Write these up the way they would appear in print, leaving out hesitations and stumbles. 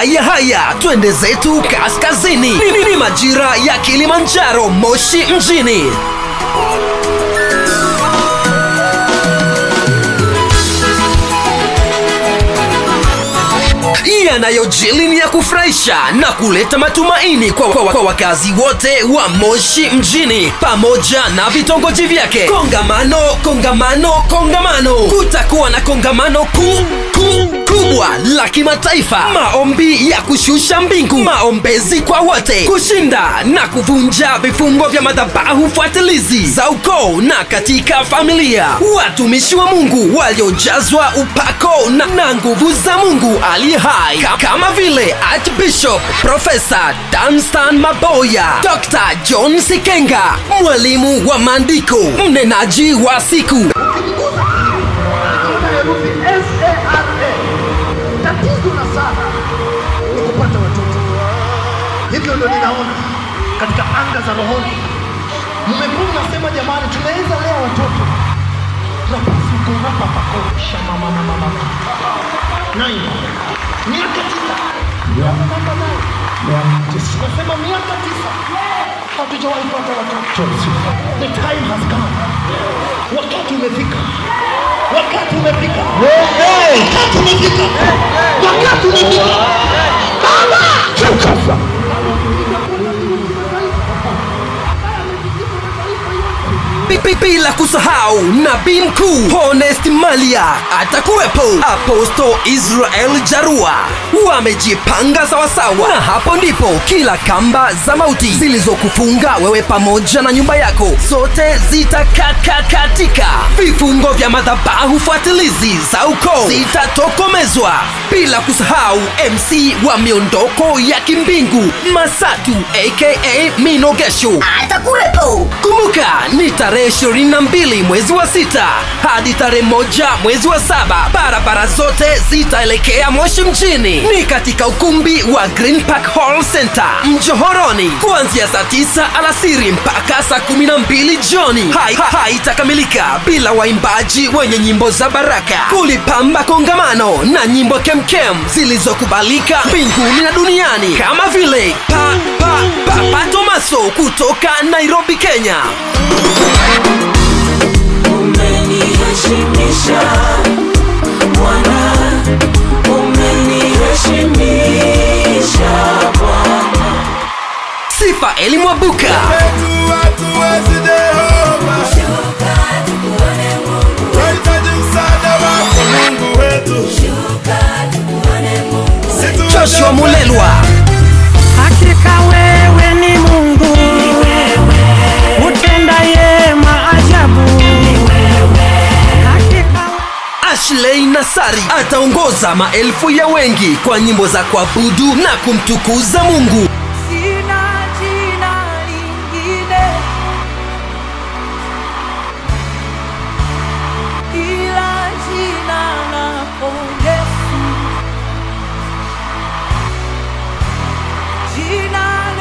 Haya, twende zetu kaskazini. Ni majira ya Kilimanjaro, Moshi mjini. Yanayojili ni ya kufurahisha na kuleta matumaini kwa wakazi wote wa Moshi mjini pamoja na vitongoji vyake. Kongamano. Kutakuwa na kongamano kubwa la kimataifa. Maombi ya kushusha mbingu, maombezi kwa wote, kushinda na kuvunja vifungo vya madhabahu fuatilizi za ukoo na katika familia. Watumishi wa Mungu waliojazwa upako na nguvu za Mungu aliye hai, kama vile Archbishop Professor Danstan Maboya, Dr. John Sikenga, mwalimu wa maandiko, mnenaji wa siku. Tatizo na sana ni kupata watoto. Hivyo ndio ninaona katika anga za rohoni. Mmekuwa mnasema jamani, tunaweza lea watoto. Tunapasuka hapa pako shama mama. Nani? Miaka 9. Tunasema miaka 9. Hatujawahi kupata watoto. The time has come. Wakati umefika. Wakati umefika. Baba! Chukasa. Bila kusahau nabii mkuu Honest Malia atakuwepo. Apostle Israel Jarua wamejipanga sawasawa, na hapo ndipo kila kamba za mauti zilizokufunga wewe pamoja na nyumba yako zote zitakatika. Vifungo vya madhabahu fuatilizi za ukoo zitatokomezwa. Bila kusahau MC wa miondoko ya kimbingu Masatu aka Minogesho atakuwepo. Kumbuka ni tarehe 22 mwezi wa 6 hadi tarehe 1 mwezi wa 7. Barabara zote zitaelekea Moshi mjini. Ni katika ukumbi wa Green Park Hall Center Mjohoroni, kuanzia saa 9 alasiri mpaka saa 12 jioni. Haitakamilika bila waimbaji wenye nyimbo za baraka kulipamba kongamano na nyimbo kemkem zilizokubalika mbinguni na duniani, kama vile Papa Tomaso kutoka Nairobi, Kenya. Umeniheshimisha Bwana, umeniheshimisha Bwana. Sifa Elimwabuka, Joshua Mulelwa. Hakika wewe ni Mungu, utendaye maajabu. Ashley Nasari ataongoza maelfu ya wengi kwa nyimbo za kuabudu na kumtukuza Mungu. Sina jina lingine ila jina lako Yesu.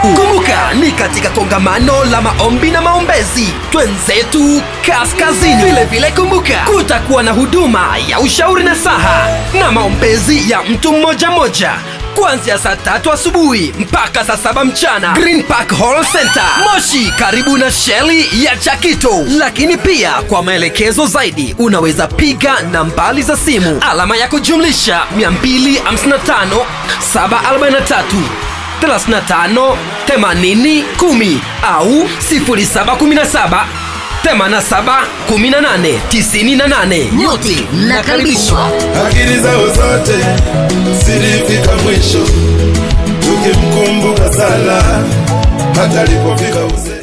Kumbuka ni katika kongamano la maombi na maombezi Twenzetu Kaskazini. Vile kumbuka kutakuwa na huduma ya ushauri na saha na maombezi ya mtu mmoja kuanzia saa 3 asubuhi mpaka saa 7 mchana. Green Park Hall Center Moshi, karibu na Shelly ya Chakito. Lakini pia kwa maelekezo zaidi unaweza piga nambari za simu alama ya kujumlisha 255 743 35 80 10 au 0717 87 18 98. Nyote mnakaribishwa. Akili zao zote zilifika mwisho, tukimkumbuka sana hata alipofika uzee.